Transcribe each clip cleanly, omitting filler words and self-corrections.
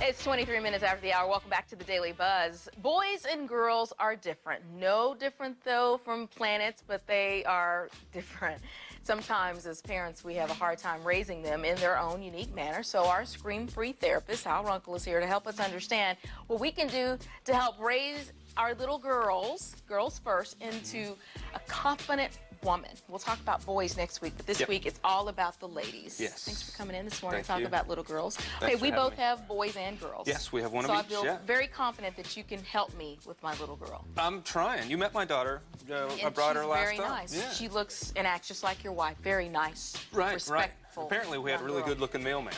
It's 23 minutes after the hour. Welcome back to the Daily Buzz. Boys and girls are different. No different, though, from planets, but they are different. Sometimes, as parents, we have a hard time raising them in their own unique manner. So our ScreamFree therapist, Hal Runkle, is here to help us understand what we can do to help raise our little girls first, into a confident woman. We'll talk about boys next week, but this week it's all about the ladies. Yes. Thanks for coming in this morning to talk about little girls. Thanks okay, we both have boys and girls. Yes, we have one of each. So I feel very confident that you can help me with my little girl. I'm trying. You met my daughter. I brought her last time. She's very nice. Yeah. She looks and acts just like your wife. Very nice. Right, respectful. Apparently we had a really good-looking mailman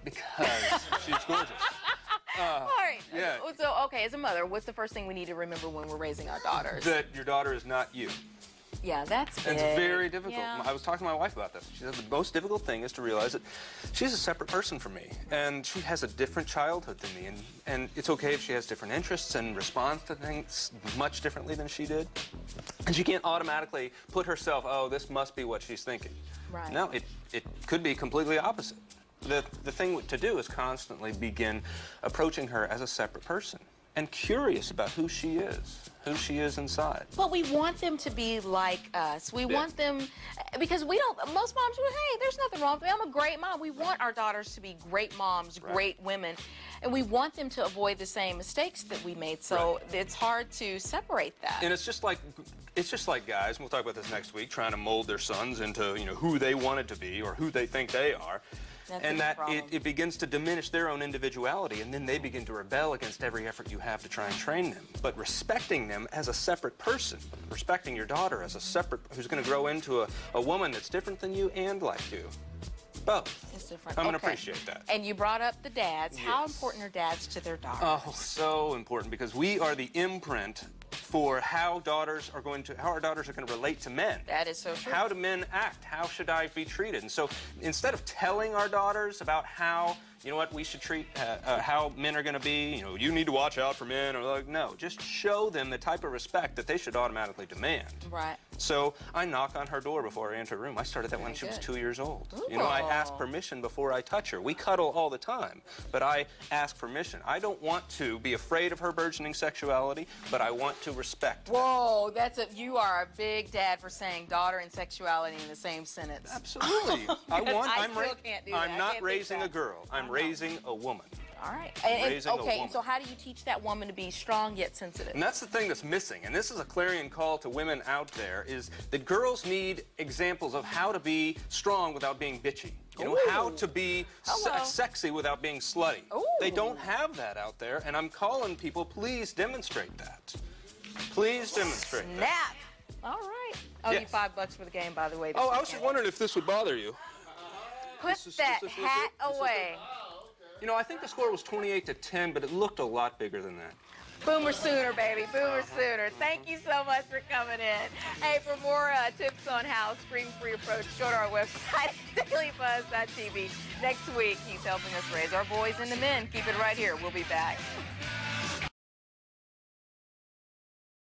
because she's gorgeous. All right. Yeah. So, okay, as a mother, what's the first thing we need to remember when we're raising our daughters? That your daughter is not you. Yeah, that's big. It's very difficult. Yeah. I was talking to my wife about this. She said the most difficult thing is to realize that she's a separate person from me, and she has a different childhood than me, and it's okay if she has different interests and responds to things much differently than she did. And she can't automatically put herself, oh, this must be what she's thinking. Right. No, it could be completely opposite. The thing to do is constantly begin approaching her as a separate person and curious about who she is inside. But we want them to be like us. We want them, because we don't, most moms will, hey, there's nothing wrong with me. I'm a great mom. We want our daughters to be great moms, great women, and we want them to avoid the same mistakes that we made. So it's hard to separate that. And it's just like guys, and we'll talk about this next week, trying to mold their sons into, who they wanted to be or who they think they are. And that it begins to diminish their own individuality, and then they begin to rebel against every effort you have to try and train them. But respecting them as a separate person, respecting your daughter as a separate, who's going to grow into a woman that's different than you and like you. Both. It's different. I'm going to appreciate that. And you brought up the dads. Yes. How important are dads to their daughters? Oh, so important, because we are the imprint for how our daughters are going to relate to men. That is so true. How do men act? How should I be treated? And so instead of telling our daughters about how, we should treat, how men are going to be, you need to watch out for men, or like, no, just show them the type of respect that they should automatically demand. Right. So I knock on her door before I enter a room. I started that when she was 2 years old. Ooh. I ask permission before I touch her. We cuddle all the time, but I ask permission. I don't want to be afraid of her burgeoning sexuality, but I want to respect. Whoa, you are a big dad for saying daughter and sexuality in the same sentence. Absolutely. I'm not raising a girl. I'm raising a woman. All right. So how do you teach that woman to be strong yet sensitive? And that's the thing that's missing, and this is a clarion call to women out there, is that girls need examples of how to be strong without being bitchy. How to be sexy without being slutty. Ooh. They don't have that out there, and I'm calling people, please demonstrate that. Please demonstrate that. All right. Oh, you $5 for the game, by the way. Oh, I was just wondering if this would bother you. Put that hat away. I think the score was 28-10, but it looked a lot bigger than that. Boomer Sooner, baby. Boomer Sooner. Thank you so much for coming in. Hey, for more tips on how ScreamFree approach, go to our website, dailybuzz.tv. Next week, he's helping us raise our boys into men. Keep it right here. We'll be back.